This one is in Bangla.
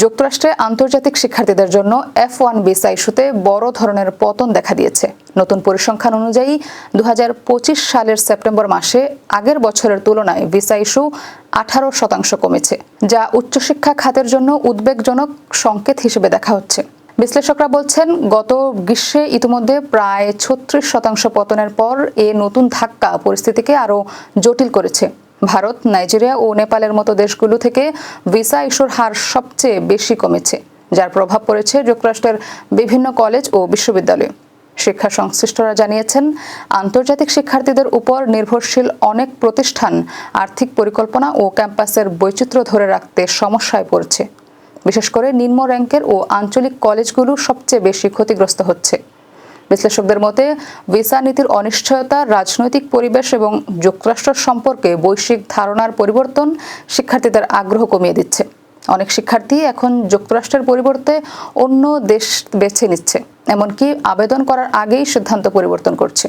যুক্তরাষ্ট্রে আন্তর্জাতিক শিক্ষার্থীদের জন্য F1 ভিসা ইস্যুতে বড় ধরনের পতন দেখা দিয়েছে। নতুন পরিসংখ্যান অনুযায়ী 2025 সালের সেপ্টেম্বর মাসে আগের বছরের তুলনায় ভিসা ইস্যু 18% কমেছে, যা উচ্চশিক্ষা খাতের জন্য উদ্বেগজনক সংকেত হিসেবে দেখা হচ্ছে। বিশ্লেষকরা বলছেন, গত গ্রীষ্মে ইতিমধ্যে প্রায় 36% পতনের পর এ নতুন ধাক্কা পরিস্থিতিকে আরও জটিল করেছে। ভারত, নাইজেরিয়া ও নেপালের মতো দেশগুলো থেকে ভিসা ইস্যুর হার সবচেয়ে বেশি কমেছে, যার প্রভাব পড়েছে যুক্তরাষ্ট্রের বিভিন্ন কলেজ ও বিশ্ববিদ্যালয়ে। শিক্ষা সংশ্লিষ্টরা জানিয়েছেন, আন্তর্জাতিক শিক্ষার্থীদের উপর নির্ভরশীল অনেক প্রতিষ্ঠান আর্থিক পরিকল্পনা ও ক্যাম্পাসের বৈচিত্র্য ধরে রাখতে সমস্যায় পড়ছে। বিশেষ করে নিম্ন র্যাঙ্কের ও আঞ্চলিক কলেজগুলো সবচেয়ে বেশি ক্ষতিগ্রস্ত হচ্ছে। বিশ্লেষকদের মতে, ভিসা নীতির অনিশ্চয়তা, রাজনৈতিক পরিবেশ এবং যুক্তরাষ্ট্র সম্পর্কে বৈশ্বিক ধারণার পরিবর্তন শিক্ষার্থীদের আগ্রহ কমিয়ে দিচ্ছে। অনেক শিক্ষার্থী এখন যুক্তরাষ্ট্রের পরিবর্তে অন্য দেশ বেছে নিচ্ছে, এমনকি আবেদন করার আগেই সিদ্ধান্ত পরিবর্তন করছে।